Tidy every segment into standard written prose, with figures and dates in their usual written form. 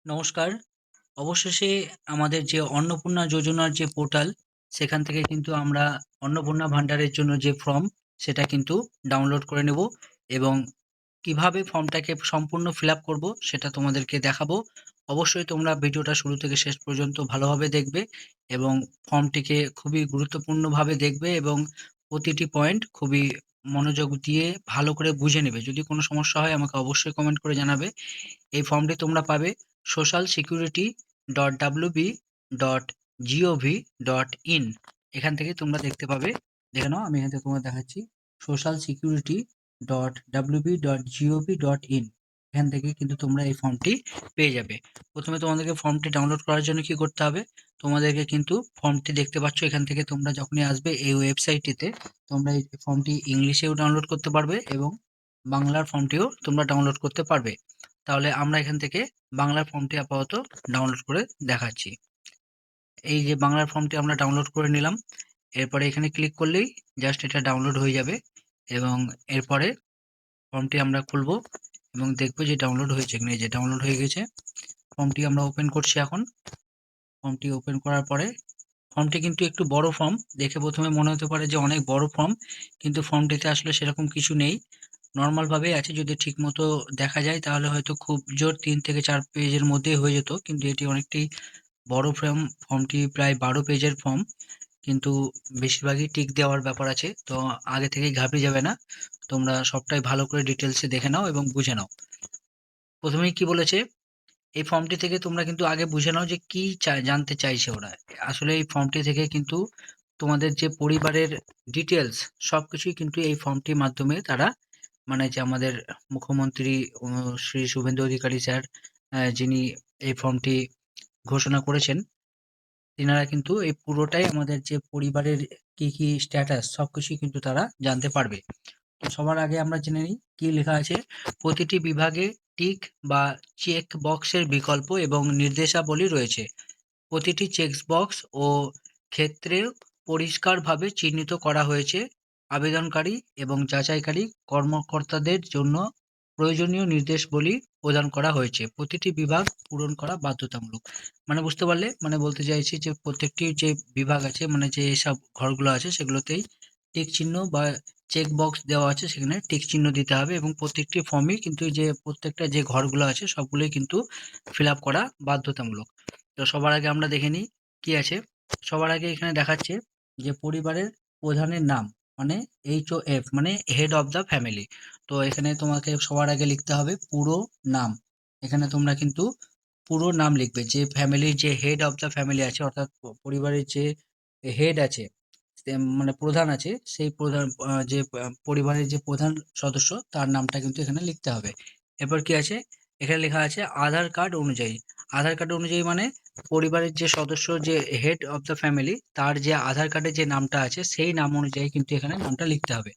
নমস্কার। অবশেষে আমাদের যে অন্নপূর্ণা যোজনার যে পোর্টাল, সেখান থেকে কিন্তু আমরা অন্নপূর্ণা ভান্ডারের জন্য যে ফর্ম, সেটা কিন্তু ডাউনলোড করে নেব এবং কিভাবে ফর্মটাকে সম্পূর্ণ ফিল আপ করবো সেটা তোমাদেরকে দেখাবো। অবশ্যই তোমরা ভিডিওটা শুরু থেকে শেষ পর্যন্ত ভালোভাবে দেখবে এবং ফর্মটিকে খুবই গুরুত্বপূর্ণভাবে দেখবে এবং প্রতিটি পয়েন্ট খুবই মনোযোগ দিয়ে ভালো করে বুঝে নেবে। যদি কোনো সমস্যা হয় আমাকে অবশ্যই কমেন্ট করে জানাবে। এই ফর্মটি তোমরা পাবে socialsecurity.wb.gov.in। এখান থেকে তোমরা দেখতে পাবে। দেখে নাও, আমি এখান থেকে তোমাদের দেখাচ্ছি। socialsecurity.wb.gov.in, এখান থেকে কিন্তু তোমরা এই ফর্মটি পেয়ে যাবে। প্রথমে তোমাদেরকে ফর্মটি ডাউনলোড করার জন্য কি করতে হবে, তোমাদেরকে কিন্তু ফর্মটি দেখতে পাচ্ছ এখান থেকে তোমরা যখনই আসবে এই ওয়েবসাইটটিতে, তোমরা এই ফর্মটি ইংলিশেও ডাউনলোড করতে পারবে এবং বাংলার ফর্মটিও তোমরা ডাউনলোড করতে পারবে। তাহলে আমরা এখান থেকে বাংলার ফর্মটি আপাতত ডাউনলোড করে দেখাচ্ছি। এই যে বাংলার ফর্মটি আমরা ডাউনলোড করে নিলাম। এরপরে এখানে ক্লিক করলেই জাস্ট এটা ডাউনলোড হয়ে যাবে এবং এরপরে ফর্মটি আমরা খুলবো এবং দেখবো যে ডাউনলোড হয়েছে কিনা। এই যে ডাউনলোড হয়ে গেছে। ফর্মটি আমরা ওপেন করছি এখন। ফর্মটি ওপেন করার পরে ফর্মটি কিন্তু একটু বড় ফর্ম, দেখে প্রথমে মনে হতে পারে যে অনেক বড় ফর্ম, কিন্তু ফর্মটিতে আসলে সেরকম কিছু নেই, নর্মাল ভাবেই আছে। যদি ঠিক মতো দেখা যায় তাহলে হয়তো খুব জোর 3 থেকে 4 পেজের মধ্যে হয়ে যেত, কিন্তু এটি অনেকটাই বড় ফর্ম। ফর্মটি প্রায় 12 পেজের ফর্ম, কিন্তু বেশিরভাগই টিক দেওয়ার ব্যাপার আছে, তো আগে থেকেই ঘাবড়ে যাবে না। তোমরা সবটাই ভালো করে ডিটেলসে দেখে নাও এবং বুঝে নাও। প্রথমেই কি বলেছে, এই ফর্মটি থেকে তোমরা কিন্তু আগে বুঝে নাও যে কি জানতে চাইছে ওরা। আসলে এই ফর্মটি থেকে কিন্তু তোমাদের যে পরিবারের ডিটেলস সবকিছুই কিন্তু এই ফর্মটির মাধ্যমে তারা, মানে যে আমাদের মুখ্যমন্ত্রী শ্রী শুভেন্দু অধিকারী স্যার, যিনি এই ফর্মটি ঘোষণা করেছেন, তিনারা কিন্তু এই পুরোটাই আমাদের যে পরিবারের কি কি স্ট্যাটাস সবকিছুই কিন্তু তারা জানতে পারবে। তো সবার আগে আমরা জেনে নিই কি লেখা আছে। প্রতিটি বিভাগে টিক বা চেক বক্সের বিকল্প এবং নির্দেশাবলী রয়েছে। প্রতিটি চেকবক্স ও ক্ষেত্রে পরিষ্কারভাবে চিহ্নিত করা হয়েছে। আবেদনকারী এবং যাচাইকারী কর্মকর্তাদের জন্য প্রয়োজনীয় নির্দেশাবলী প্রদান করা হয়েছে। প্রতিটি বিভাগ পূরণ করা বাধ্যতামূলক। মানে বুঝতে পারলে, মানে বলতে চাইছি যে প্রত্যেকটি যে বিভাগ আছে, মানে যে সব ঘরগুলো আছে সেগুলোতেই টিক চিহ্ন বা চেক বক্স দেওয়া আছে, সেখানে টিক চিহ্ন দিতে হবে এবং প্রত্যেকটি ফর্মই কিন্তু যে প্রত্যেকটা যে ঘরগুলো আছে সবগুলোই কিন্তু ফিল আপ করা বাধ্যতামূলক। তো সবার আগে আমরা দেখে নিই কি আছে। সবার আগে এখানে দেখাচ্ছে যে পরিবারের প্রধানের নাম, মানে HOF, মানে হেড অফ দ্য ফ্যামিলি। তো এখানে তোমাকে সবার আগে লিখতে হবে পুরো নাম। এখানে তোমরা কিন্তু পুরো নাম লিখবে। যে ফ্যামিলির যে হেড অফ দ্য ফ্যামিলি আছে, অর্থাৎ পরিবারের যে হেড আছে, মানে প্রধান আছে, সেই প্রধান যে পরিবারের যে প্রধান সদস্য তার নামটা কিন্তু এখানে লিখতে হবে। এরপর কি আছে, এখানে লেখা আছে আধার কার্ড অনুযায়ী। আধার কার্ড অনুযায়ী মানে পরিবারের যে সদস্য, যে হেড অফ দ্য ফ্যামিলি, তার যে আধার কার্ডে যে নামটা আছে সেই নাম অনুযায়ী কিন্তু এখানে নামটা লিখতে হবে।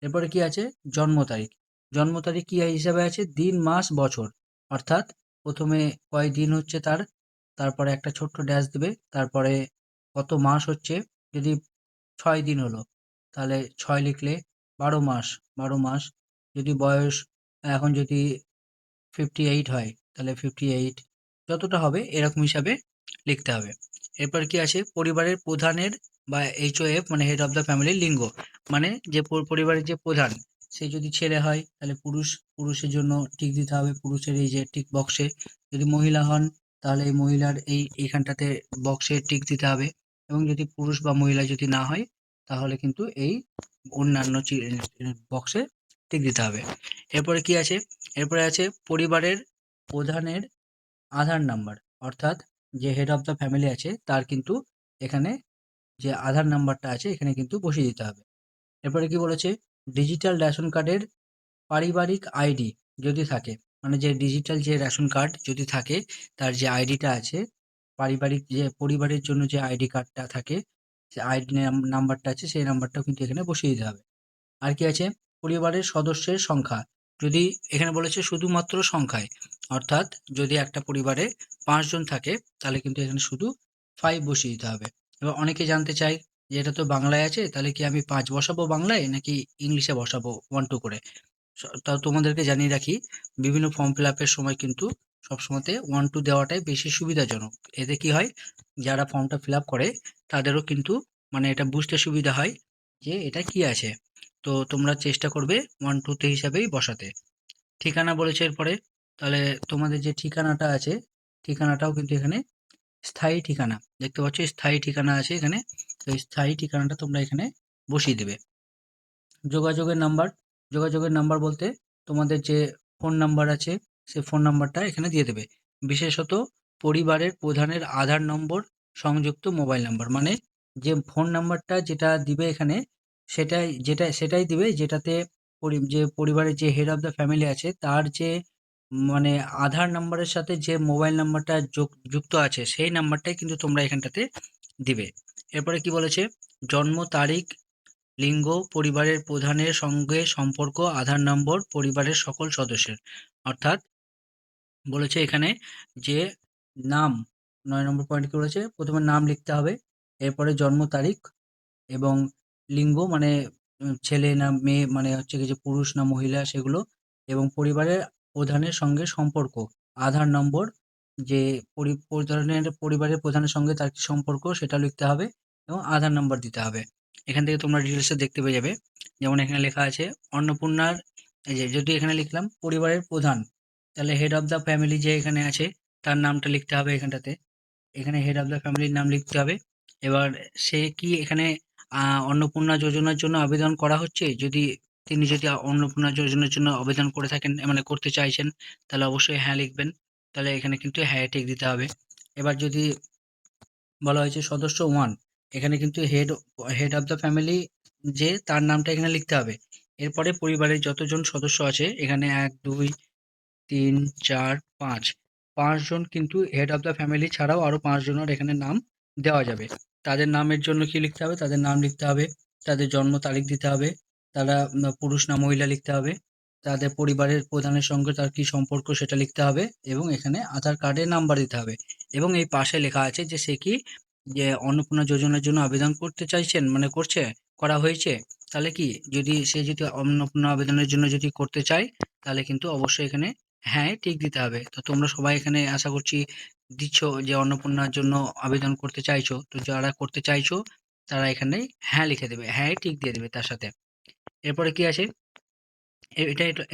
এরপরে কি আছে, জন্ম তারিখ। জন্ম তারিখ কি হিসাবে আছে, দিন মাস বছর, অর্থাৎ প্রথমে কয় দিন হচ্ছে তার, তারপরে একটা ছোট্ট ড্যাশ দেবে, তারপরে কত মাস হচ্ছে। যদি 6 দিন হলো তাহলে 6 লিখলে 12 মাস, 12 মাস। যদি বয়স এখন যদি 58 হয় তাহলে 58, যতটা হবে এরকম হিসাবে লিখতে হবে। এরপর কি আছে, পরিবারের প্রধানের বা HOF মানে হেড অফ দ্য ফ্যামিলির লিঙ্গ, মানে যে পরিবারের যে প্রধান, সে যদি ছেলে হয় তাহলে পুরুষ, পুরুষের জন্য টিক দিতে হবে পুরুষের এই যে টিক বক্সে। যদি মহিলা হন তাহলে এই মহিলার এইখানটাতে বক্সে টিক দিতে হবে। এবং যদি পুরুষ বা মহিলা যদি না হয় তাহলে কিন্তু এই অন্যান্য বক্সে টিক দিতে হবে। এরপরে কি আছে, এরপরে আছে পরিবারের প্রধানের আধার নাম্বার, অর্থাৎ যে হেড অফ দ্য ফ্যামিলি আছে তার কিন্তু এখানে যে আধার নাম্বারটা আছে এখানে কিন্তু বসিয়ে দিতে হবে। এরপরে কি বলেছে, ডিজিটাল রেশন কার্ডের পারিবারিক আইডি যদি থাকে, মানে যে ডিজিটাল যে রেশন কার্ড যদি থাকে, তার যে আইডিটা আছে, পারিবারিক যে পরিবারের জন্য যে আইডি কার্ডটা থাকে, যে আইডি নাম্বারটা আছে সেই নাম্বারটাও কিন্তু এখানে বসিয়ে দিতে হবে। আর কি আছে, পরিবারের সদস্যের সংখ্যা। যদি এখানে বলেছে শুধুমাত্র সংখ্যায়, অর্থাৎ যদি একটা পরিবারে 5 জন থাকে তাহলে কিন্তু এখানে শুধু 5 বসিয়ে দিতে হবে। এবার অনেকে জানতে চায় যে এটা তো বাংলায় আছে, তাহলে কি আমি 5 বসাবো বাংলায় নাকি ইংলিশে বসাবো 1 2 করে। তাও তোমাদেরকে জানিয়ে রাখি, বিভিন্ন ফর্ম ফিল আপের সময় কিন্তু সবসময়তে 1 2 দেওয়াটাই বেশি সুবিধাজনক। এতে কি হয়, যারা ফর্মটা ফিল আপ করে তাদেরও কিন্তু মানে এটা বুঝতে সুবিধা হয় যে এটা কি আছে। তো তোমরা চেষ্টা করবে 1 2 তে হিসাবেই বসাতে। ঠিকানা বলেছে এরপরে, তাহলে তোমাদের যে ঠিকানাটা আছে, ঠিকানাটাও কিন্তু এখানে স্থায়ী ঠিকানা দেখতে পাচ্ছ, স্থায়ী ঠিকানা আছে এখানে। তো এই স্থায়ী ঠিকানাটা তোমরা এখানে বসিয়ে দেবে। যোগাযোগের নাম্বার, যোগাযোগের নাম্বার বলতে তোমাদের যে ফোন নাম্বার আছে সেই ফোন নাম্বারটা এখানে দিয়ে দেবে। বিশেষত পরিবারের প্রধানের আধার নম্বর সংযুক্ত মোবাইল নাম্বার, মানে যে ফোন নাম্বারটা যেটা দিবে এখানে সেটাই দিবে যেটাতে যে পরিবারের যে হেড অফ দ্য ফ্যামিলি আছে তার যে মানে আধার নাম্বারের সাথে যে মোবাইল নাম্বারটা যুক্ত আছে সেই নাম্বারটাই কিন্তু তোমরা এখানটাতে দিবে। এরপরে কি বলেছে, জন্ম তারিখ, লিঙ্গ, পরিবারের প্রধানের সঙ্গে সম্পর্ক, আধার নম্বর, পরিবারের সকল সদস্যের। অর্থাৎ বলেছে এখানে যে নাম, ৯ নম্বর পয়েন্ট কি বলেছে, প্রথমে নাম লিখতে হবে, এরপরে জন্ম তারিখ এবং লিঙ্গ মানে ছেলে না মেয়ে, মানে হচ্ছে কি যে পুরুষ না মহিলা সেগুলো, এবং পরিবারের প্রধানের সঙ্গে সম্পর্ক, আধার নম্বর, যে পরিবারের প্রধানের সঙ্গে তার কি সম্পর্ক সেটা লিখতে হবে এবং আধার নম্বর দিতে হবে। এখান থেকে তোমরা ডিটেলসে দেখতে পেয়ে যাবে। যেমন এখানে লেখা আছে অন্নপূর্ণার, এই যে যদি এখানে লিখলাম পরিবারের প্রধান, তাহলে হেড অফ দ্য ফ্যামিলি যে এখানে আছে তার নামটা লিখতে হবে এখানটাতে, এখানে হেড অফ দ্য ফ্যামিলির নাম লিখতে হবে। এবার সে কি এখানে অন্নপূর্ণা যোজনার জন্য আবেদন করা হচ্ছে, তিনি যদি অন্নপূর্ণা যোজনার জন্য আবেদন করে থাকেন, মানে করতে চাইছেন, তাহলে অবশ্যই হ্যাঁ লিখবেন। তাহলে এখানে কিন্তু হ্যাঁ টিক দিতে হবে। এবার যদি বলা হয়েছে সদস্য ওয়ান, এখানে কিন্তু হেড অফ দ্য ফ্যামিলি যে তার নামটা এখানে লিখতে হবে। এরপরে পরিবারের যতজন সদস্য আছে এখানে ১ ২ ৩ ৪ ৫, ৫ জন কিন্তু হেড অফ দ্য ফ্যামিলি ছাড়াও আরো ৫ জনের এখানে নাম দেওয়া যাবে। তাদের নামের জন্য কি লিখতে হবে, তাদের নাম লিখতে হবে, তাদের জন্ম তারিখ দিতে হবে, তারা পুরুষ না মহিলা লিখতে হবে, তাদের পরিবারের প্রধানের সঙ্গে তার কি সম্পর্ক সেটা লিখতে হবে, এবং এখানে আধার কার্ডের নাম্বার দিতে হবে। এবং এই পাশে লেখা আছে যে সে কি যে অন্নপূর্ণা যোজনার জন্য আবেদন করতে চাইছেন, মানে করা হয়েছে, তাহলে কি যদি অন্নপূর্ণা আবেদনের জন্য যদি করতে চায় তাহলে কিন্তু অবশ্যই এখানে হ্যাঁ টিক দিতে হবে। তো তোমরা সবাই এখানে আশা করছি দিচ্ছ যে অন্নপূর্ণার জন্য আবেদন করতে চাইছো। তো যারা করতে চাইছো তারা এখানে হ্যাঁ লিখে দেবে, হ্যাঁ টিক দিয়ে দেবে তার সাথে। এরপরে কি আছে,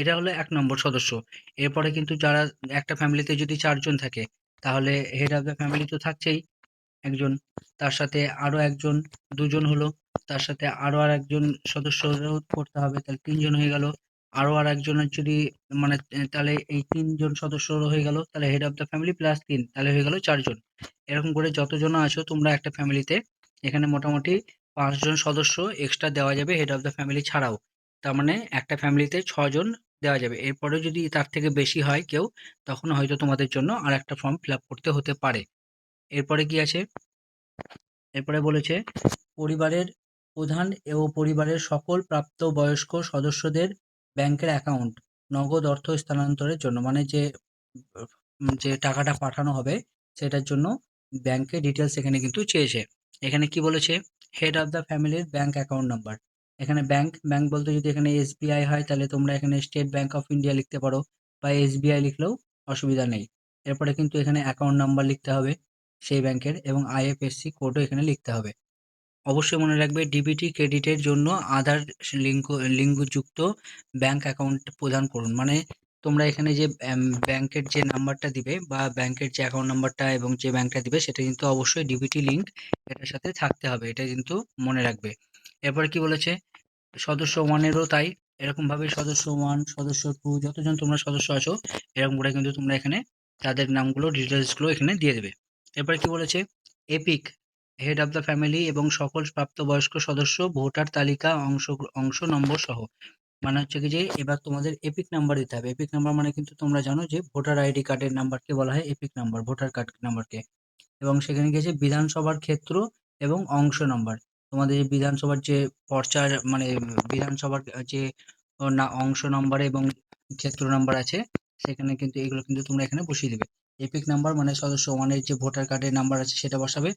এটা হলো ১ নম্বর সদস্য। এরপরে কিন্তু যারা একটা ফ্যামিলিতে যদি ৪ জন থাকে তাহলে হেড অফ দ্য ফ্যামিলি তো থাকছেই একজন, তার সাথে আরো একজন, দুজন হলো, তার সাথে আরো আরেকজন সদস্যও করতে হবে, তাহলে ৩ জন হয়ে গেল। আরো আরেকজনের যদি মানে তাহলে এই ৩ জন সদস্যর হয়ে গেল, তাহলে head of the family plus ৩ তাহলে হয়ে গেল ৪ জন। এরকম করে যতজন আছো তোমরা একটা ফ্যামিলিতে, এখানে মোটামুটি ৫ জন সদস্য এক্সট্রা দেওয়া যাবে হেড অফ দ্য ফ্যামিলি ছাড়াও। তার মানে একটা ফ্যামিলিতে ৬ জন দেওয়া যাবে। এরপরেও যদি তার থেকে বেশি হয় কেউ, তখন হয়তো তোমাদের জন্য আরেকটা ফর্ম ফিল আপ করতে হতে পারে। এরপরে কি আছে, এরপরে বলেছে পরিবারের প্রধান ও পরিবারের সকল প্রাপ্তবয়স্ক সদস্যদের ব্যাংকের অ্যাকাউন্ট নগদ অর্থ স্থানান্তরের জন্য, মানে যে টাকাটা পাঠানো হবে সেটার জন্য ব্যাংকের ডিটেলস এখানে কিন্তু চেয়েছে। এখানে কি বলেছে, হেড অফ দ্য ফ্যামিলির ব্যাংক অ্যাকাউন্ট নাম্বার। এখানে ব্যাংক বলতে যদি এখানে এসবিআই হয় তাহলে তোমরা এখানে স্টেট ব্যাংক অফ ইন্ডিয়া লিখতে পারো, বা এসবিআই লিখলেও অসুবিধা নেই। এরপরে কিন্তু এখানে অ্যাকাউন্ট নাম্বার লিখতে হবে সেই ব্যাংকের, এবং আইএফএসসি কোডও এখানে লিখতে হবে। অবশ্যই মনে রাখবে ডিবিটি ক্রেডিটের জন্য আধার লিঙ্কযুক্ত ব্যাংক অ্যাকাউন্ট প্রদান করুন। মানে তোমরা এখানে যে ব্যাংকের যে নাম্বারটা দিবে বা ব্যাংকের যে অ্যাকাউন্ট নাম্বারটা এবং যে ব্যাংকটা দিবে সেটা কিন্তু অবশ্যই ডিবিটি লিঙ্ক এটার সাথে থাকতে হবে, এটা কিন্তু মনে রাখবে। এরপরে কি বলেছে, সদস্য ওয়ানেরও তাই, এরকমভাবে সদস্য ওয়ান, সদস্য টু, যতজন তোমরা সদস্য আছো এরকম করে কিন্তু তোমরা এখানে তাদের নামগুলো ডিটেলসগুলো এখানে দিয়ে দেবে। এরপরে কি বলেছে, epic head of the family এবং সকল প্রাপ্তবয়স্ক সদস্য ভোটার তালিকা অংশ নম্বর সহ, মানে হচ্ছে কি যে এবার তোমাদের এপিক নাম্বার দিতে হবে। এপিক নাম্বার মানে কিন্তু তোমরা জানো যে ভোটার আইডি কার্ডের নাম্বারকে বলা হয় এপিক নাম্বার, ভোটার কার্ড নাম্বারকে। এবং সেখানে গিয়েছে বিধানসভার ক্ষেত্র এবং অংশ নম্বর, তোমাদের যে বিধানসভার যে পর্চার মানে বিধানসভার যে অংশ নম্বর এবং ক্ষেত্র নাম্বার আছে সেখানে কিন্তু এগুলো কিন্তু তোমরা এখানে বসিয়ে দেবে। এপিক নাম্বার মানে সদস্য ওয়ানের যে ভোটার কার্ডের নাম্বার আছে সেটা বসাবে,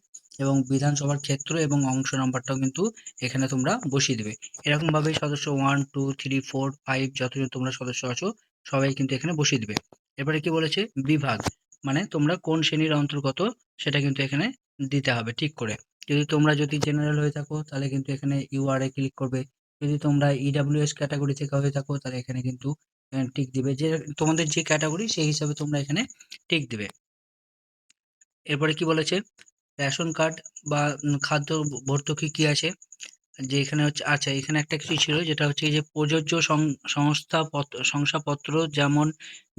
এবং বিধানসভার ক্ষেত্র এবং অংশ নাম্বারটাও কিন্তু এখানে তোমরা বসিয়ে দেবে। এরকম ভাবে সদস্য 1 2 3 4 5 যতজন তোমরা সদস্য আছো সবাই কিন্তু এখানে বসিয়ে দিবে। এরপরে কি বলেছে, বিভাগ, মানে তোমরা কোন শ্রেণীর অন্তর্গত সেটা কিন্তু এখানে দিতে হবে ঠিক করে। যদি জেনারেল হয়ে থাকো তাহলে কিন্তু এখানে ইউআরএ ক্লিক করবে। যদি তোমরা ইডাব্লিউএস ক্যাটাগরি থেকে হয়ে থাকো তাহলে এখানে কিন্তু টিক দিবে, যে তোমাদের যে ক্যাটাগরি সেই হিসাবে তোমরা এখানে টিক দিবে। এরপরে কি বলেছে, রেশন কার্ড বা খাদ্য ভর্তুকি কি আছে, যে এখানে হচ্ছে, আচ্ছা এখানে একটা কিছু ছিল যেটা হচ্ছে এই যে প্রযোজ্য শংসাপত্র, যেমন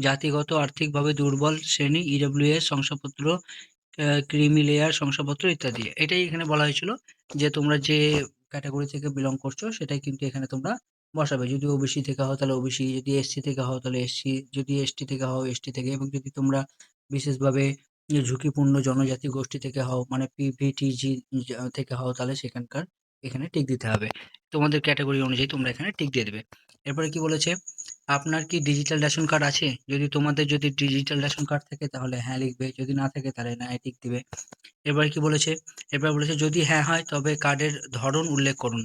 জাতিগত আর্থিকভাবে দুর্বল শ্রেণী, ইডব্লিউএস শংসাপত্র, ক্রিমি লেয়ার শংসাপত্র ইত্যাদি। এটাই এখানে বলা হয়েছিল যে তোমরা যে ক্যাটাগরি থেকে বিলং করছো সেটাই কিন্তু এখানে তোমরা বসাবে। যদি ওবিসি থেকে হও তাহলে ওবিসি, যদি এসসি থেকে হও তাহলে এসসি, যদি এসটি থেকে হও এসটি থেকে, এবং যদি তোমরা বিশেষভাবে ঝুঁকিপূর্ণ জনজাতি গোষ্ঠী থেকে হও মানে পিভিটিজি থেকে হও তাহলে সেখানকার এখানে টিক দিতে হবে। তোমাদের ক্যাটাগরি অনুযায়ী তোমরা এখানে টিক দিয়ে দেবে। এরপরে কি বলেছে, আপনার কি ডিজিটাল রেশন কার্ড আছে? যদি ডিজিটাল রেশন কার্ড থাকে তাহলে হ্যাঁ লিখবে, যদি না থাকে তাহলে না টিক দিবে। এবার কি বলেছে, এবার বলেছে যদি হ্যাঁ হয় তবে কার্ডের ধরন উল্লেখ করুন।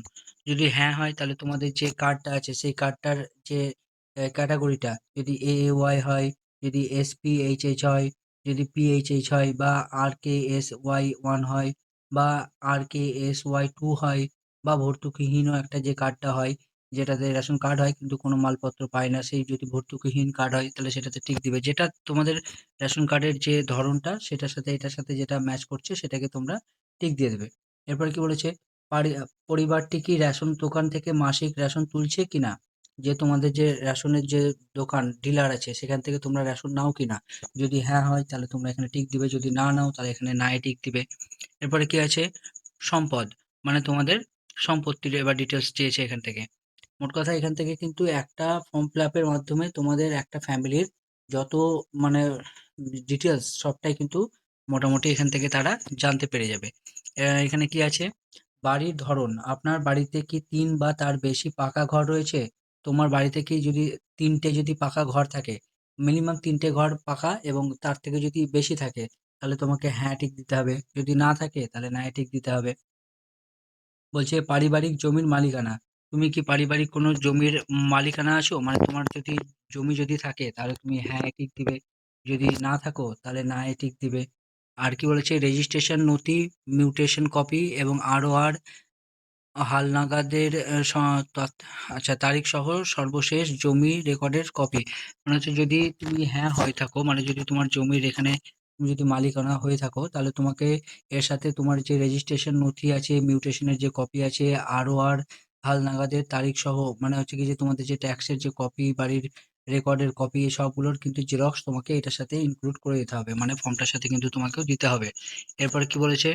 যদি হ্যাঁ হয় তাহলে তোমাদের যে কার্ডটা আছে সেই কার্ডটার যে ক্যাটাগরিটা, যদি এএওয়াই হয়, যদি এসপিএইচএইচ হয়, যদি পিএইচএইচ হয়, বা RKSY1 হয়, বা RKSY2 হয়, বা ভর্তুকিহীনও একটা যে কার্ডটা হয়, যেটাতে রেশন কার্ড হয় কিন্তু কোনো মালপত্র পায় না, সেই যদি ভর্তুকিহীন কার্ড হয় তাহলে সেটাতে টিক দিবে। যেটা তোমাদের রেশন কার্ডের যে ধরনটা সেটার সাথে এটার সাথে যেটা ম্যাচ করছে সেটাকে তোমরা টিক দিয়ে দেবে। এরপর কি বলেছে, পরিবারটি কি রেশন দোকান থেকে মাসিক রেশন তুলছে কিনা, যে তোমাদের যে রেশনের যে দোকান ডিলার আছে সেখান থেকে তোমরা রেশন নাও কিনা। যদি হ্যাঁ হয় তাহলে তোমরা এখানে টিক দিবে, যদি না নাও তাহলে এখানে নাই টিক দিবে। এরপরে কি আছে, সম্পদ, মানে তোমাদের সম্পত্তির এবার ডিটেলস চেয়েছে এখান থেকে। মোট কথা এখান থেকে কিন্তু একটা ফর্ম ফিল আপের মাধ্যমে তোমাদের একটা ফ্যামিলির যত মানে ডিটেলস সবটাই কিন্তু মোটামুটি এখান থেকে তারা জানতে পেরে যাবে। এখানে কি আছে, বাড়ির ধরন, আপনার বাড়িতে কি ৩ বা তার বেশি পাকা ঘর রয়েছে? তোমার বাড়িতে কি যদি ৩টে যদি পাকা ঘর থাকে, মিনিমাম ৩টে ঘর পাকা এবং তার থেকে যদি বেশি থাকে তাহলে তোমাকে হ্যাঁ টিক দিতে হবে, যদি না থাকে তাহলে না টিক দিতে হবে। বলছে পারিবারিক জমির মালিকানা, তুমি কি পারিবারিক কোনো জমির মালিকানা আছো? মানে তোমার যদি জমি যদি থাকে তাহলে তুমি হ্যাঁ এ টিক দিবে, যদি না থাকো তাহলে না এ টিক দিবে। আর কি বলেছে, রেজিস্ট্রেশন নথি, মিউটেশন কপি এবং ROR হালনাগাদের আচ্ছা তারিখ সহ সর্বশেষ জমি রেকর্ডের কপি। মানে হচ্ছে যদি তুমি হ্যাঁ হয়ে থাকো, মানে যদি তোমার জমির এখানে তুমি যদি মালিকানা হয়ে থাকো তাহলে তোমাকে এর সাথে তোমার যে রেজিস্ট্রেশন নথি আছে, মিউটেশনের যে কপি আছে, ROR হালনাগাদের তারিখ সহ, মানে হচ্ছে কি যে তোমাদের যে ট্যাক্সের যে কপি, বাড়ির রেকর্ডের কপি, সবগুলোর কিন্তু জেরক্স তোমাকে এটার সাথে ইনক্লুড করে দিতে হবে, মানে ফর্মটার সাথে কিন্তু তোমাকেও দিতে হবে। এরপরে কি বলেছে,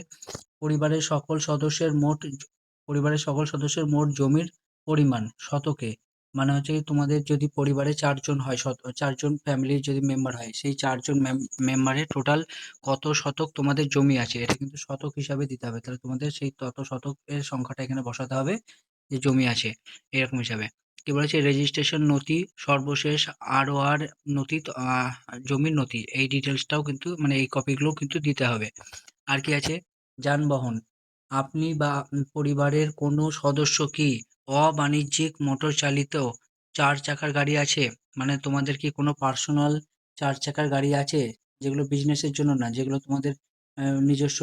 পরিবারের সকল সদস্যের মোট পরিবারের সকল সদস্যের মোট জমির পরিমাণ শতকে, মানে হচ্ছে কি তোমাদের যদি পরিবারে ৪ জন হয়, ৪ জন ফ্যামিলির যদি মেম্বার হয়, সেই ৪ জন মেম্বারের টোটাল কত শতক তোমাদের জমি আছে এটা কিন্তু শতক হিসাবে দিতে হবে। তাহলে তোমাদের সেই তত শতকের সংখ্যাটা এখানে বসাতে হবে যে জমি আছে এরকম হিসাবে। কি বলেছে, রেজিস্ট্রেশন নথি, সর্বশেষ ROR নথি, জমির নথি, এই ডিটেলসটাও কিন্তু মানে এই কপিগুলোও কিন্তু দিতে হবে। আর কি আছে, যানবাহন, আপনি বা পরিবারের কোনো সদস্য কি অবাণিজ্যিক মোটর চালিত ৪ চাকার গাড়ি আছে? মানে তোমাদের কি কোনো পার্সোনাল ৪ চাকার গাড়ি আছে, যেগুলো বিজনেসের জন্য না, যেগুলো তোমাদের নিজস্ব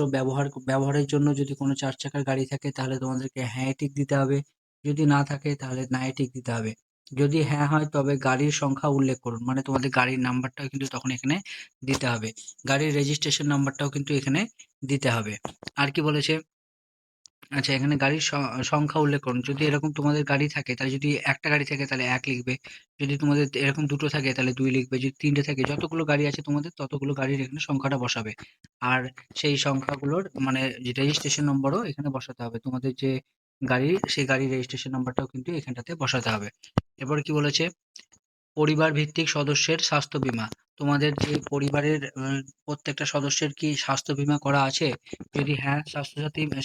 ব্যবহারের জন্য যদি কোনো ৪ চাকার গাড়ি থাকে তাহলে তোমাদেরকে হ্যাঁ টিক দিতে হবে, যদি না থাকে তাহলে না টিক দিতে হবে। যদি হ্যাঁ হয় তবে গাড়ির সংখ্যা উল্লেখ করুন, মানে তোমাদের গাড়ির নাম্বারটাও কিন্তু তখন এখানে দিতে হবে। গাড়ির রেজিস্ট্রেশন নাম্বারটাও কিন্তু এখানে দিতে হবে। আর কি বলেছে, আচ্ছা এখানে গাড়ির সংখ্যা উল্লেখ করুন। যদি এরকম তোমাদের গাড়ি থাকে তাহলে যদি একটা গাড়ি থাকে তাহলে ১ লিখবে। যদি তোমাদের এরকম ২ টো থাকে তাহলে ২ লিখবে। যদি ৩ টে থাকে, যতগুলো গাড়ি আছে তোমাদের ততগুলো গাড়ির এখানে সংখ্যাটা বসাবে। আর সেই সংখ্যাগুলোর মানে যে রেজিস্ট্রেশন নম্বরও এখানে বসাতে হবে। তোমাদের যে গাড়ি সেই গাড়ির রেজিস্ট্রেশন নাম্বারটাও কিন্তু এখানটাতে বসাতে হবে। এরপরে কি বলেছে, পরিবার ভিত্তিক সদস্যের স্বাস্থ্য বীমা, তোমাদের যে পরিবারের প্রত্যেকটা সদস্যের কি স্বাস্থ্য বীমা করা আছে? যদি হ্যাঁ,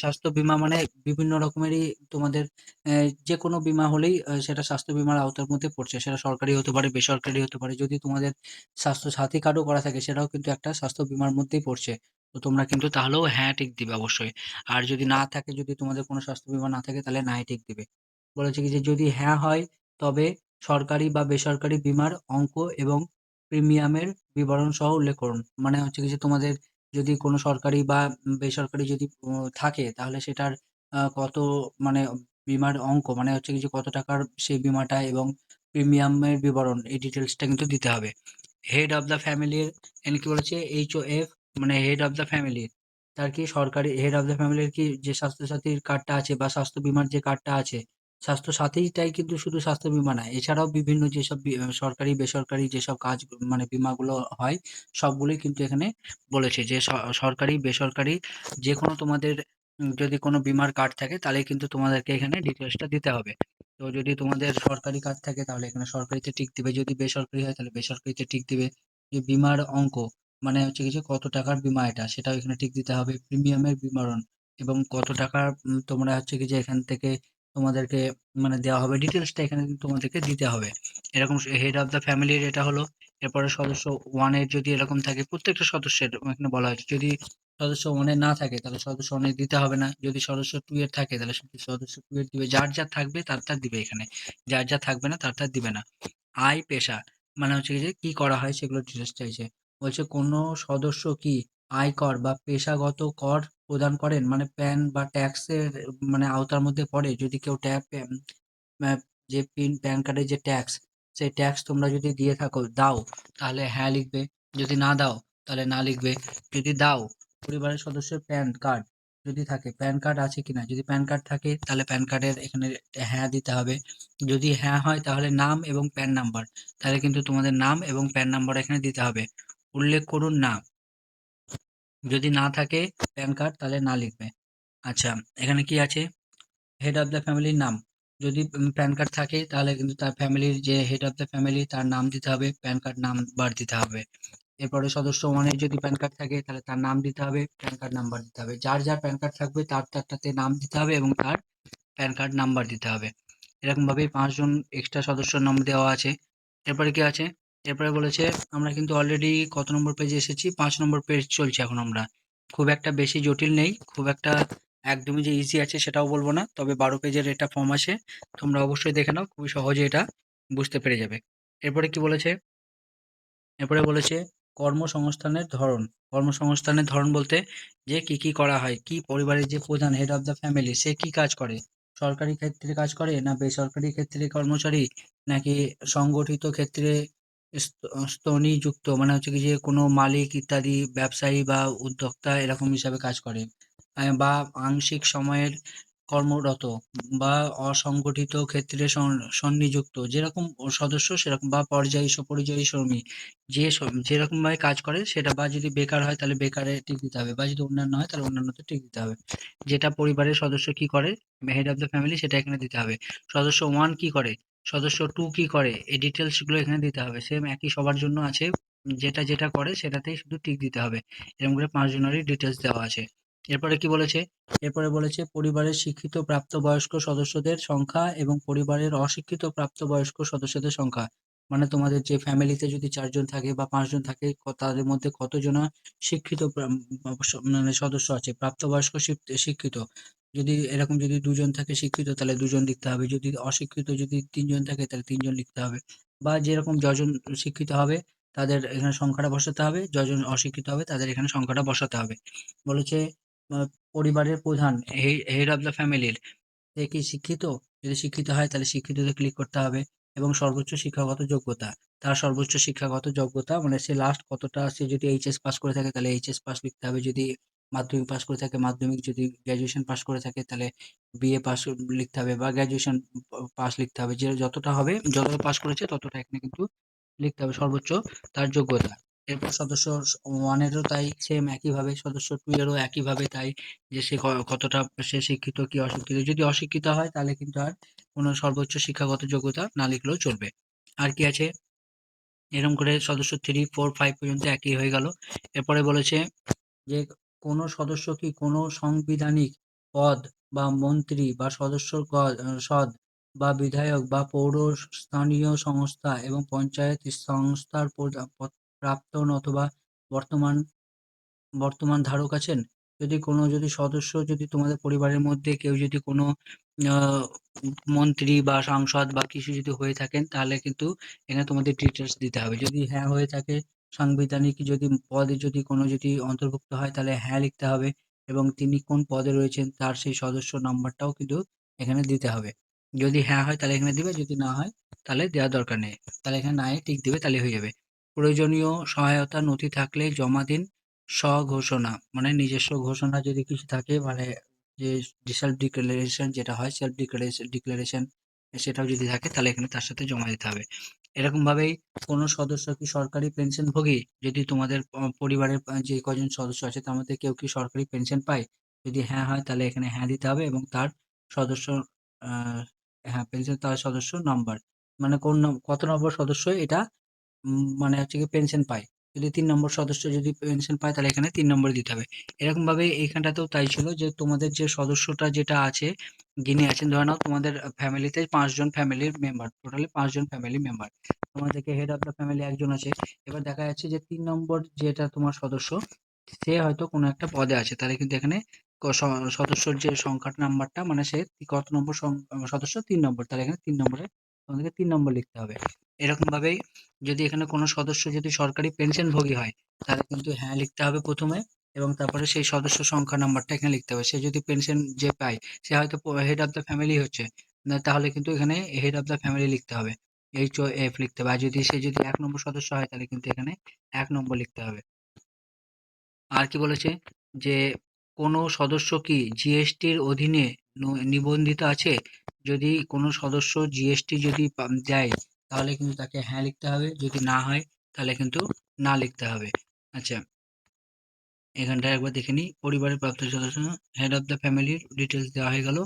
স্বাস্থ্য বীমা মানে বিভিন্ন রকমেরই তোমাদের যে কোনো বীমা হলেই সেটা স্বাস্থ্য বীমার আওতার মধ্যে পড়ছে, সেটা সরকারি হতে পারে, বেসরকারি হতে পারে। যদি তোমাদের স্বাস্থ্য সাথী কার্ডও করা থাকে সেটাও কিন্তু একটা স্বাস্থ্য বীমার মধ্যেই পড়ছে। তো তোমরা কিন্তু তাহলেও হ্যাঁ টিক দিবে অবশ্যই। আর যদি না থাকে, যদি তোমাদের কোনো স্বাস্থ্য বীমা না থাকে তাহলে নাই টিক দিবে। বলেছে কি যে যদি হ্যাঁ হয় তবে সরকারি বা বেসরকারি বীমার অঙ্ক এবং প্রিমিয়ামের বিবরণ সহ উল্লেখ করুন। মানে হচ্ছে কি যে তোমাদের যদি কোনো সরকারি বা বেসরকারি যদি থাকে তাহলে সেটার কত মানে বীমার অঙ্ক মানে হচ্ছে কি যে কত টাকার সেই বীমাটা এবং প্রিমিয়ামের বিবরণ এই ডিটেলসটা কিন্তু দিতে হবে। হেড অফ দ্য ফ্যামিলির এখানে কি বলেছে HOF মানে হেড অফ দ্য ফ্যামিলি তার কি সরকারি হেড অফ দ্য ফ্যামিলির কি যে স্বাস্থ্যসাথীর কার্ডটা আছে বা স্বাস্থ্য বীমার যে কার্ডটা আছে, স্বাস্থ্য সাথীটাই কিন্তু শুধু স্বাস্থ্য বীমা না, এছাড়াও বিভিন্ন যেসব সরকারি বেসরকারি যেসব কাজ মানে বীমাগুলো হয় সবগুলোই কিন্তু এখানে বলেছে যে সরকারি বেসরকারি যে কোনো তোমাদের যদি কোনো বীমার কার্ড থাকে তাহলে কিন্তু তোমাদেরকে এখানে ডিটেলসটা দিতে হবে। তো যদি তোমাদের সরকারি কার্ড থাকে তাহলে এখানে সরকারিতে টিক দিবে, যদি বেসরকারি হয় তাহলে বেসরকারিতে টিক দিবে। যে বীমার অঙ্ক মানে হচ্ছে কি যে কত টাকার বীমা এটা সেটাও এখানে টিক দিতে হবে, প্রিমিয়ামের বিবরণ এবং কত টাকার তোমরা হচ্ছে কি যে এখান থেকে তোমাদেরকে মানে দেওয়া হবে ডিটেলসটা এখানে কিন্তু তোমাদেরকে দিতে হবে। এরকম হেড অফ দ্য ফ্যামিলির এটা হলো। এরপরে সদস্য ওয়ানের যদি এরকম থাকে প্রত্যেকটা সদস্যের এখানে বলা হয়েছে, যদি সদস্য ওয়ানে না থাকে তাহলে সদস্য ওয়ানে দিতে হবে না, যদি সদস্য টু এর থাকে তাহলে শুধু সদস্য টু এর দিবে, যার যা থাকবে তার তার দিবে এখানে, যার যা থাকবে না তার তার দিবে না। আয় পেশা মানে হচ্ছে কি যে কি করা হয় সেগুলো ডিটেলস চাইছে। বলছে কোনো সদস্য কি আয়কর বা পেশাগত কর প্রদান করেন মানে প্যান বা ট্যাক্সের মানে আওতার মধ্যে পড়ে, যদি কেউ যে প্যান কার্ডের যে ট্যাক্স সেই ট্যাক্স তোমরা যদি দিয়ে থাকো দাও তাহলে হ্যাঁ লিখবে, যদি না দাও তাহলে না লিখবে। যদি দাও পরিবারের সদস্যের প্যান কার্ড যদি থাকে, প্যান কার্ড আছে কিনা, যদি প্যান কার্ড থাকে তাহলে প্যান কার্ডের এখানে হ্যাঁ দিতে হবে। যদি হ্যাঁ হয় তাহলে নাম এবং প্যান নাম্বার, তাহলে কিন্তু তোমাদের নাম এবং প্যান নাম্বার এখানে দিতে হবে। উল্লেখ করুন না, যদি না থাকে প্যান কার্ড তাহলে না লিখবে। আচ্ছা, এখানে কি আছে হেড অফ দ্য ফ্যামিলির নাম, যদি প্যান কার্ড থাকে তাহলে কিন্তু তার ফ্যামিলির যে হেড অফ দ্য ফ্যামিলি তার নাম দিতে হবে, প্যান কার্ড নাম্বার দিতে হবে। এরপরে সদস্য ওয়ানের যদি প্যান কার্ড থাকে তাহলে তার নাম দিতে হবে, প্যান কার্ড নাম্বার দিতে হবে, যার যার প্যান কার্ড থাকবে তার তারটাতে নাম দিতে হবে এবং তার প্যান কার্ড নাম্বার দিতে হবে। এরকম ভাবেই 5 জন এক্সট্রা সদস্যর নাম দেওয়া আছে। এরপরে কি আছে, এরপরে বলেছে আমরা কিন্তু অলরেডি কত নম্বর পেজে এসেছি, 5 নম্বর পেজ চলছে এখন আমরা। খুব একটা বেশি জটিল নেই, খুব একটা একদমই যে ইজি আছে সেটাও বলবো না, তবে 12 পেজের এটা ফর্ম আছে, তোমরা অবশ্যই দেখে নাও, খুবই সহজে এটা বুঝতে পেরে যাবে। এরপরে কি বলেছে, এরপরে বলেছে কর্মসংস্থানের ধরন। কর্মসংস্থানের ধরন বলতে যে কি কি করা হয়, কি পরিবারের যে প্রধান হেড অফ দ্য ফ্যামিলি সে কি কাজ করে, সরকারি ক্ষেত্রে কাজ করে না বেসরকারি ক্ষেত্রে কর্মচারী, নাকি সংগঠিত ক্ষেত্রে স্তনিযুক্ত মানে হচ্ছে কি যে কোনো মালিক ইত্যাদি ব্যবসায়ী বা উদ্যোক্তা এরকম হিসাবে কাজ করে, বা আংশিক সময়ের কর্মরত বা অসংগঠিত ক্ষেত্রে সন্নিযুক্ত, যেরকম সদস্য সেরকম, বা পর্যায়ী পরিযায়ী শ্রমিক যেরকম ভাবে কাজ করে সেটা, বা যদি বেকার হয় তাহলে বেকারে টিক দিতে হবে, বা যদি অন্যান্য হয় তাহলে অন্যান্যতে টিক দিতে হবে। যেটা পরিবারের সদস্য কি করে হেড অফ দ্য ফ্যামিলি সেটা এখানে দিতে হবে। সদস্য ওয়ান কি করে, সদস্য টু কি করে, এই ডিটেলস গুলো এখানে দিতে হবে, সেম একই সবার জন্য আছে, যেটা যেটা করে সেটাতেই শুধু টিক দিতে হবে। এরকম করে 5 জনেরই ডিটেলস দেওয়া আছে। এরপরে কি বলেছে, এরপরে বলেছে পরিবারের শিক্ষিত প্রাপ্তবয়স্ক সদস্যদের সংখ্যা এবং পরিবারের অশিক্ষিত প্রাপ্তবয়স্ক সদস্যদের সংখ্যা, মানে তোমাদের যে ফ্যামিলিতে যদি 4 জন থাকে বা 5 জন থাকে তাদের মধ্যে কতজন শিক্ষিত মানে সদস্য আছে প্রাপ্তবয়স্ক শিক্ষিত, যদি এরকম যদি 2 জন থাকে শিক্ষিত তাহলে 2 জন লিখতে হবে, যদি অশিক্ষিত যদি 3 জন থাকে তাহলে 3 জন লিখতে হবে, বা যেরকম যজন শিক্ষিত হবে তাদের এখানে সংখ্যাটা বসাতে হবে, যজন অশিক্ষিত হবে তাদের এখানে সংখ্যাটা বসাতে হবে। বলেছে আহ, পরিবারের প্রধান হেড অফ দ্য ফ্যামিলির সে কি শিক্ষিত, যদি শিক্ষিত হয় তাহলে শিক্ষিততে ক্লিক করতে হবে। এবং সর্বোচ্চ শিক্ষাগত যোগ্যতা, তার সর্বোচ্চ শিক্ষাগত যোগ্যতা মানে সে লাস্ট কতটা, সে যদি এইচএস পাস করে থাকে তাহলে এইচএস পাস লিখতে হবে, যদি মাধ্যমিক পাস করে থাকে মাধ্যমিক, যদি গ্র্যাজুয়েশন পাস করে থাকে তাহলে বিএ পাস লিখতে হবে, বা গ্র্যাজুয়েশন পাস লিখতে হবে, যে যতটা হবে যতটা পাস করেছে ততটা এখানে কিন্তু লিখতে হবে সর্বোচ্চ তার যোগ্যতা। এরপর সদস্য ওয়ানেরও তাই সেম একইভাবে, সদস্য টু এরও একইভাবে তাই, যে সে কতটা সে শিক্ষিত কি অশিক্ষিত, যদি অশিক্ষিত হয় তাহলে কিন্তু আর কোনো সর্বোচ্চ শিক্ষাগত যোগ্যতা না লিখলেও চলবে। আর কি আছে, এরকম করে সদস্য 3 4 5 পর্যন্ত একই হয়ে গেল। এরপরে বলেছে যে কোনো সদস্য কি কোনো সাংবিধানিক পদ বা মন্ত্রী বা সদস্য সদ বা বিধায়ক বা পৌর স্থানীয় সংস্থা এবং পঞ্চায়েত সংস্থার প্রাক্তন অথবা বর্তমান বর্তমান ধারক আছেন। যদি কোনো যদি সদস্য যদি তোমাদের পরিবারের মধ্যে কেউ যদি কোনো আ মন্ত্রী বা সাংসদ বা কিছু যদি হয়ে থাকেন তাহলে কিন্তু এখানে তোমাদের ডিটেইলস দিতে হবে। যদি হ্যাঁ হয়ে থাকে, সাংবিধানিক যদি পদে যদি কোনো যদি অন্তর্ভুক্ত হয় তাহলে হ্যাঁ লিখতে হবে এবং তিনি কোন পদে রয়েছেন তার সেই সদস্য নাম্বারটাও কিন্তু এখানে দিতে হবে। যদি হ্যাঁ হয় তাহলে এখানে দিবে, যদি না হয় তাহলে দেওয়ার দরকার নেই। তাহলে এখানে না এ টিক দিবে, তাহলেই হয়ে যাবে। প্রয়োজনীয় সহায়তা নথি থাকলে জমা দিন। স্বঘোষণা মানে নিজস্ব ঘোষণা যদি কিছু থাকে, মানে যে সেলফ ডিক্লারেশন যেটা হয়, সেলফ ডিক্লারেশন সেটাও যদি থাকে তাহলে এখানে তার সাথে জমা দিতে হবে। এরকম ভাবেই কোনো সদস্য কি সরকারি পেনশনভোগী? যদি তোমাদের পরিবারের যে কজন সদস্য আছে তার মধ্যে কেউ কি সরকারি পেনশন পায়? যদি হ্যাঁ হয় তাহলে এখানে হ্যাঁ দিতে হবে এবং তার সদস্য হ্যাঁ পেনশন তার সদস্য নাম্বার, মানে কত নম্বর সদস্য এটা মানে হচ্ছে গিয়ে পেনশন পায়। যদি ৩ নম্বর সদস্য যদি পেনশন পায় তাহলে এখানে ৩ নম্বরে দিতে হবে। এরকমভাবে এইখানটাতেও তাই ছিল যে তোমাদের যে সদস্যটা যেটা আছে, যিনি আছেন ধরে নাও তোমাদের ফ্যামিলিতে ৫ জন ফ্যামিলির মেম্বার, টোটালি ৫ জন ফ্যামিলি মেম্বার। তোমার থেকে হেড অফ দ্য ফ্যামিলি একজন আছে। এবার দেখা যাচ্ছে যে ৩ নম্বর যেটা তোমার সদস্য, সে হয়তো কোনো একটা পদে আছে। তাহলে কিন্তু এখানে ক স সদস্যর যে সংখ্যার নাম্বারটা মানে সে কত নম্বর সদস্য ৩ নম্বর। তাহলে এখানে ৩ নম্বরে তোমাদেরকে ৩ নম্বর লিখতে হবে। এরকমভাবেই যদি এখানে কোনো সদস্য যদি সরকারি পেনশনভোগী হয়, তাহলে কিন্তু হ্যাঁ লিখতে হবে ১ম এ এবং তারপরে সেই সদস্য সংখ্যা নাম্বারটা এখানে লিখতে হবে। সে যদি পেনশন যে পায়, সে হয়তো হেড অফ দ্য ফ্যামিলি হচ্ছে। তাহলে কিন্তু এখানে হেড অফ দ্য ফ্যামিলি লিখতে হবে। HOF লিখতে হবে। আর যদি সে যদি ১ নম্বর সদস্য হয় তাহলে কিন্তু এখানে ১ নম্বর লিখতে হবে। আর কি বলেছে যে কোনো সদস্য কি জিএসটির অধীনে নিবন্ধিত আছে? যদি কোনো সদস্য জিএসটি যদি দেয় তাহলে কিন্তু তাকে হ্যাঁ লিখতে হবে, যদি না হয় তাহলে কিন্তু না লিখতে হবে। আচ্ছা, এখানটায় একবার দেখে নিই। পরিবারের প্রাপ্ত সদস্য, হেড অফ দ্য ফ্যামিলির ডিটেলস দেওয়া হয়ে গেল।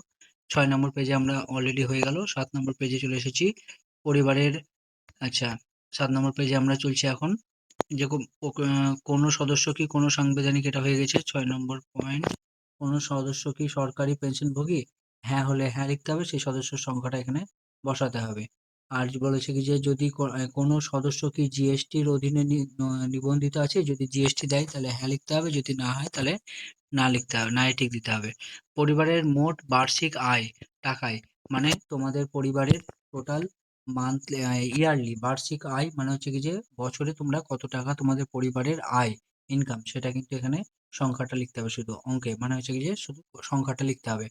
৬ নম্বর পেজে আমরা অলরেডি হয়ে গেল। ৭ নম্বর পেজে চলে এসেছি। পরিবারের, আচ্ছা, ৭ নম্বর পেজে আমরা চলছি এখন। যে কোনো সদস্য কি কোনো সাংবিধানিক, এটা হয়ে গেছে ৬ নম্বর পয়েন্ট। কোনো সদস্য কি সরকারি পেনশনভোগী? হ্যাঁ হলে হ্যাঁ লিখতে হবে, সেই সদস্যের সংখ্যাটা এখানে বসাতে হবে। আর বলেছে কি যে যদি কোনো সদস্য কি জিএসটির অধীনে নিবন্ধিত আছে, যদি জিএসটি দেয় তাহলে হ্যাঁ লিখতে হবে, যদি না হয় তাহলে না লিখতে হবে, না টিক দিতে হবে। পরিবারের মোট বার্ষিক আয় টাকায়, মানে তোমাদের পরিবারের টোটাল মান্থলি ইয়ারলি বার্ষিক আয় মানে হচ্ছে কি যে বছরে তোমরা কত টাকা তোমাদের পরিবারের আয়, ইনকাম, সেটা কিন্তু এখানে সংখ্যাটা লিখতে হবে, শুধু অঙ্কে মানে হচ্ছে কি যে শুধু সংখ্যাটা লিখতে হবে।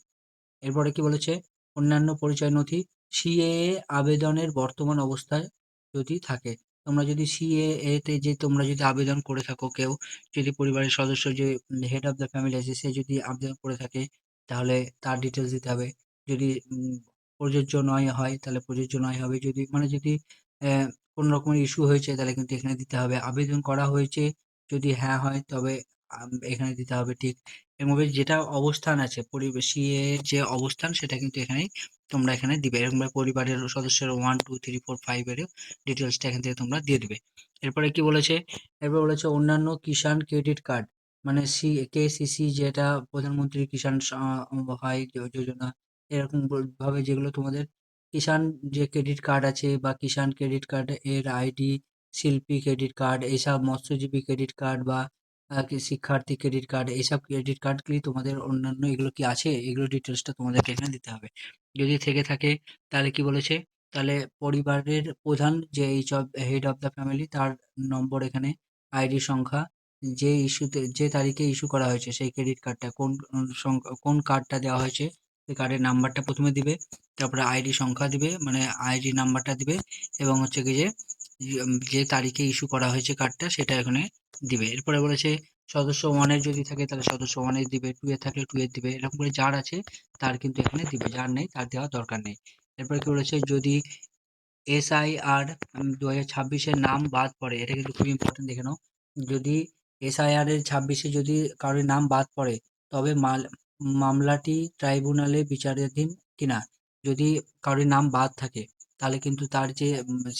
এরপরে কি বলেছে, অন্যান্য পরিচয় নথি, সিএএ আবেদনের বর্তমান অবস্থায় যদি থাকে, তোমরা যদি সিএএ তে যে তোমরা যদি আবেদন করে থাকো, কেউ যদি পরিবারের সদস্য যে হেড অফ দ্য ফ্যামিলি আছে সে যদি আবেদন করে থাকে তাহলে তার ডিটেলস দিতে হবে। যদি প্রযোজ্য নয় হয় তাহলে প্রযোজ্য নয় হবে। যদি মানে যদি কোনো রকমের ইস্যু হয়েছে তাহলে কিন্তু এখানে দিতে হবে। আবেদন করা হয়েছে যদি হ্যাঁ হয় তবে এখানে দিতে হবে, ঠিক। এরকমভাবে যেটা অবস্থান আছে পরিবেশী এর যে অবস্থান সেটা কিন্তু এখানেই তোমরা এখানে দিবে। এরকমভাবে পরিবারের সদস্যের 1 2 3 4 5 এর ডিটেলসটা এখান থেকে তোমরা দিয়ে দিবে। এরপরে কি বলেছে, এরপর বলেছে অন্যান্য কিষাণ ক্রেডিট কার্ড, মানে কেসিসি যেটা প্রধানমন্ত্রী কিষাণ হয় যোজনা, এরকম ভাবে যেগুলো তোমাদের কিষাণ যে ক্রেডিট কার্ড আছে বা কিষাণ ক্রেডিট কার্ড এর আইডি, শিল্পী ক্রেডিট কার্ড, এইসব মৎস্যজীবী ক্রেডিট কার্ড বা কি শিক্ষার্থী ক্রেডিট কার্ড, এইসব ক্রেডিট কার্ডগুলি তোমাদের অন্যান্য এগুলো কি আছে, এগুলো ডিটেলসটা তোমাদেরকে এখানে দিতে হবে। যদি থেকে থাকে তাহলে কি বলেছে, তাহলে পরিবারের প্রধান যে এইসব হেড অফ দ্য ফ্যামিলি তার নম্বর এখানে, আইডি সংখ্যা, যে ইস্যুতে যে তারিখে ইস্যু করা হয়েছে সেই ক্রেডিট কার্ডটা কোন কোন কার্ডটা দেওয়া হয়েছে সেই কার্ডের নাম্বারটা প্রথমে দিবে, তারপরে আইডি সংখ্যা দিবে মানে আইডি নাম্বারটা দিবে এবং হচ্ছে কি যে যে তারিখে ইস্যু করা হয়েছে কার্ডটা সেটা এখানে দিবে। এরপরে বলেছে সদস্য 1 এর যদি থাকে তাহলে সদস্য 1 এর দিবে, 2 এর থাকলে 2 এর দিবে। এরকম করে যার আছে তার কিন্তু এখানে দিবে, যার নেই তার দেওয়ার দরকার নেই। এরপরে কি বলেছে, যদি এসআইআর ২০২৬ এর নাম বাদ পড়ে, এটা কিন্তু খুবই ইম্পর্টেন্ট, দেখে নাও। যদি এসআইআর এর ২৬-এ যদি কারোর নাম বাদ পড়ে তবে মামলাটি ট্রাইব্যুনালে বিচারাধীন কিনা। যদি কারোর নাম বাদ থাকে তাহলে কিন্তু তার যে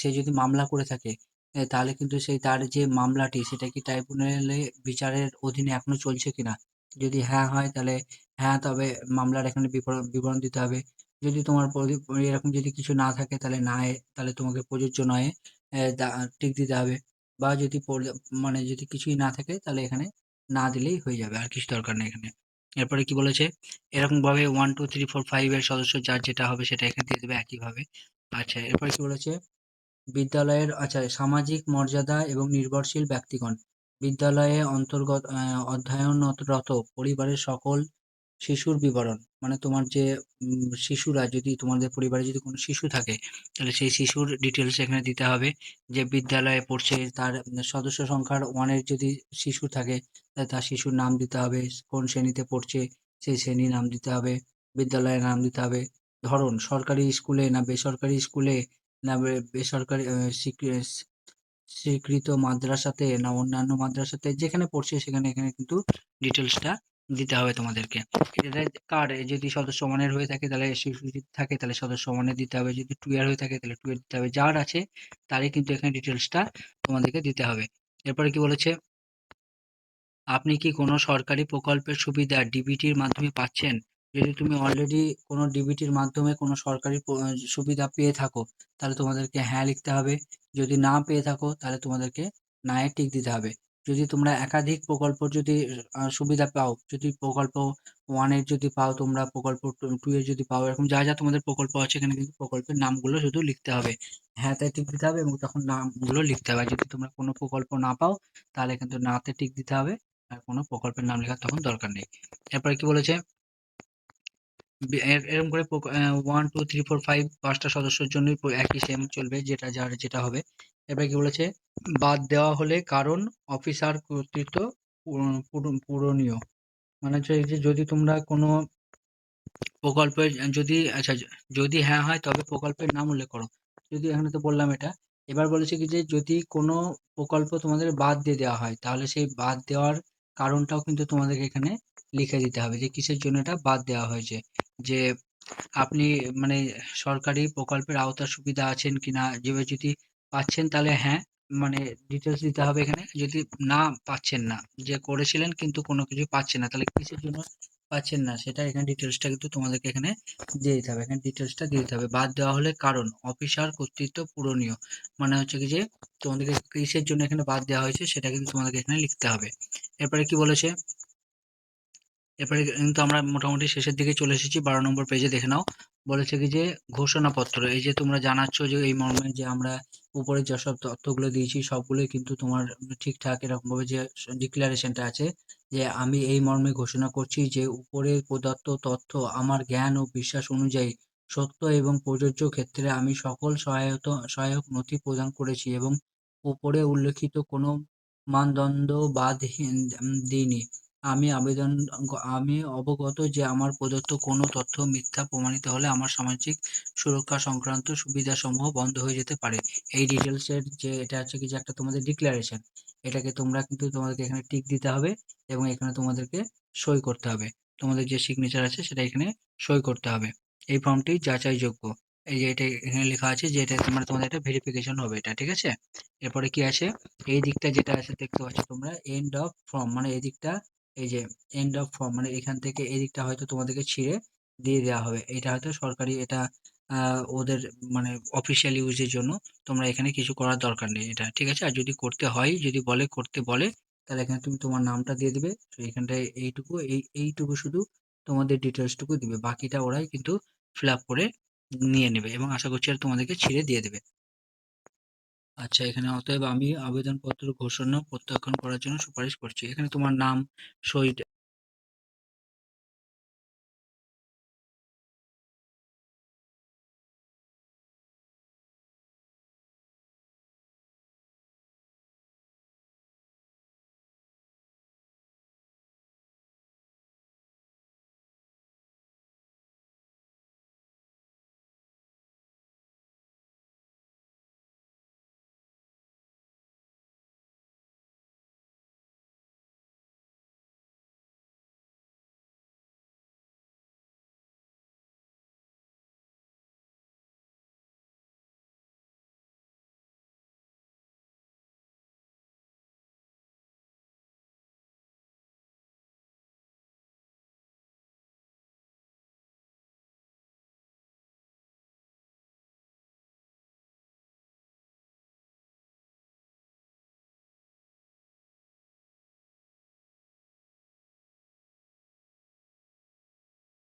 সে যদি মামলা করে থাকে তাহলে কিন্তু সেই তার যে মামলাটি সেটা কি ট্রাইব্যুনালে বিচারের অধীনে এখনো চলছে কিনা। যদি হ্যাঁ হয় তাহলে হ্যাঁ, তবে মামলার এখানে বিবরণ দিতে হবে। যদি তোমার এরকম যদি কিছু না থাকে তাহলে না এ তাহলে তোমাকে প্রযোজ্য নয় টিক দিতে হবে। বা যদি মানে যদি কিছুই না থাকে তাহলে এখানে না দিলেই হয়ে যাবে, আর কিছু দরকার নেই এখানে। এরপরে কি বলেছে, এরকমভাবে 1 2 3 4 5 এর সদস্য যার যেটা হবে সেটা এখানে দিয়ে দেবে একইভাবে। আচ্ছা, এরপরে কি বলেছে, বিদ্যালয়ের আচ্ছা সামাজিক মর্যাদা এবং নির্ভরশীল ব্যক্তিগণ বিদ্যালয়ে অন্তর্গত অধ্যয়নরত পরিবারের সকল শিশুর বিবরণ, মানে তোমার যে শিশুরা, যদি তোমাদের পরিবারে যদি কোনো শিশু থাকে তাহলে সেই শিশুর ডিটেলস এখানে দিতে হবে। যে বিদ্যালয়ে পড়ছে তার সদস্য সংখ্যার 1 এর যদি শিশু থাকে তাহলে তার শিশুর নাম দিতে হবে, কোন শ্রেণীতে পড়ছে সেই শ্রেণীর নাম দিতে হবে, বিদ্যালয়ের নাম দিতে হবে, ধরুন সরকারি স্কুলে না বেসরকারি স্কুলে না বেসরকারি স্বীকৃত মাদ্রাসাতে না অন্যান্য মাদ্রাসাতে যেখানে পড়ছে সেখানে এখানে কিন্তু ডিটেলসটা দিতে হবে তোমাদেরকে। এটা কার যদি সদস্য ওয়ানের হয়ে থাকে তাহলে শিশু যদি থাকে তাহলে সদস্য ওয়ানে দিতে হবে, যদি টু এর হয়ে থাকে তাহলে টু এর দিতে হবে, যার আছে তারই কিন্তু এখানে ডিটেলসটা তোমাদেরকে দিতে হবে। এরপরে কি বলেছে, আপনি কি কোনো সরকারি প্রকল্পের সুবিধা ডিবিটির মাধ্যমে পাচ্ছেন? যদি তুমি অলরেডি কোনো ডিবিটির মাধ্যমে কোনো সরকারি সুবিধা পেয়ে থাকো তাহলে তোমাদেরকে হ্যাঁ লিখতে হবে। যদি না পেয়ে থাকো তাহলে তোমাদেরকে না এ টিক দিতে হবে। যদি তোমরা একাধিক প্রকল্প যদি সুবিধা পাও, যদি প্রকল্প 1 এর যদি পাও, তোমরা প্রকল্প 2 এর যদি পাও, এরকম যা যা তোমাদের প্রকল্প আছে এখানে কিন্তু প্রকল্পের নামগুলো শুধু লিখতে হবে, হ্যাঁ তাই টিক দিতে হবে এবং তখন নামগুলো লিখতে হবে। আর যদি তোমরা কোনো প্রকল্প না পাও তাহলে কিন্তু নাতে টিক দিতে হবে, আর কোনো প্রকল্পের নাম লেখার তখন দরকার নেই। এরপরে কি বলেছে, এরকম করে 1 2 3 4 5 5টা সদস্যের জন্যই একই সেম চলবে, যেটা যার যেটা হবে। এরপরে কি বলেছে, বাদ দেওয়া হলে কারণ অফিসার কর্তৃক পূরণীয়, মানে হচ্ছে এই যে যদি তোমরা কোনো প্রকল্পের যদি আচ্ছা যদি হ্যাঁ হয় তবে প্রকল্পের নাম উল্লেখ করো। যদি এখানে তো বললাম এটা, এবার বলেছে কি যে যদি কোনো প্রকল্প তোমাদের বাদ দিয়ে দেওয়া হয় তাহলে সেই বাদ দেওয়ার কারণটাও কিন্তু তোমাদেরকে এখানে লিখে দিতে হবে যে কিসের জন্য এটা বাদ দেওয়া হয়েছে। যে আপনি মানে সরকারি প্রকল্পের আওতার সুবিধা আছেন কিনা, যেভাবে যদি পাচ্ছেন তাহলে হ্যাঁ, মানে ডিটেলস দিতে হবে এখানে। যদি না পাচ্ছেন না, যে করেছিলেন কিন্তু কোনো কিছু পাচ্ছেন না, তাহলে কিসের জন্য পাচ্ছেন না সেটা এখানে ডিটেলসটা কিন্তু তোমাদেরকে এখানে দিয়ে দিতে হবে। এখানে ডিটেলসটা দিয়ে দিতে হবে। বাদ দেওয়া হলে কারণ অফিসার কর্তৃত্ব পূরণীয়, মানে হচ্ছে কি যে তোমাদেরকে কিসের জন্য এখানে বাদ দেওয়া হয়েছে সেটা কিন্তু তোমাদেরকে এখানে লিখতে হবে। এরপরে কি বলেছে, এরপরে কিন্তু আমরা মোটামুটি শেষের দিকে চলে এসেছি, 12 নম্বর পেজে দেখে নাও। বলেছে কি যে ঘোষণাপত্র, এই যে তোমরা জানাচ্ছ যে এই মর্মে যে আমরা উপরে যেসব তথ্যগুলো দিয়েছি সবগুলোই কিন্তু তোমার ঠিকঠাক এরকম ভাবে যে ডিক্লারেশনটা আছে, যে আমি এই মর্মে ঘোষণা করছি যে উপরে প্রদত্ত তথ্য আমার জ্ঞান ও বিশ্বাস অনুযায়ী সত্য এবং প্রযোজ্য ক্ষেত্রে আমি সকল সহায়ক নথি প্রদান করেছি এবং উপরে উল্লেখিত কোনো মানদণ্ড বাদ দিইনি। আমি আবেদন আমি অবগত যে আমার প্রদত্ত কোনো তথ্য মিথ্যা প্রমাণিত হলে আমার সামাজিক সুরক্ষা সংক্রান্ত সুবিধাসমূহ বন্ধ হয়ে যেতে পারে। এই ডিটেলস এর যে এটা হচ্ছে কি যে একটা তোমাদের ডিক্লারেশন, এটাকে তোমরা কিন্তু তোমাদেরকে এখানে টিক দিতে হবে এবং এখানে তোমাদেরকে সই করতে হবে। তোমাদের যে সিগনেচার আছে সেটা এখানে সই করতে হবে। এই ফর্মটি যাচাইযোগ্য। এই যে এটা এখানে লেখা আছে যে এটা মানে তোমাদের একটা ভেরিফিকেশন হবে এটা, ঠিক আছে? এরপরে কি আছে, এই দিকটা যেটা আছে দেখতে পাচ্ছ তোমরা এন্ড অফ ফর্ম, মানে এই দিকটা, এই যে এন্ড অফ ফর্ম মানে এখান থেকে এই দিকটা হয়তো তোমাদেরকে ছিঁড়ে দিয়ে দেওয়া হবে। এটা হয়তো সরকারি, এটা ওদের মানে অফিসিয়াল ইউজের জন্য, তোমরা এখানে কিছু করার দরকার নেই এটা, ঠিক আছে? আর যদি করতে হয়, যদি বলে করতে বলে, তাহলে এখানে তুমি তোমার নামটা দিয়ে দিবে। তো এখানটায় এইটুকু এইটুকু শুধু তোমাদের ডিটেলসটুকু দিবে, বাকিটা ওরাই কিন্তু ফিল আপ করে নিয়ে নেবে এবং আশা করছি আর তোমাদেরকে ছিঁড়ে দিয়ে দেবে। আচ্ছা, এখানে অতএব আমি আবেদনপত্র ঘোষণা প্রত্যাখ্যান করার জন্য সুপারিশ করছি, এখানে তোমার নাম, সই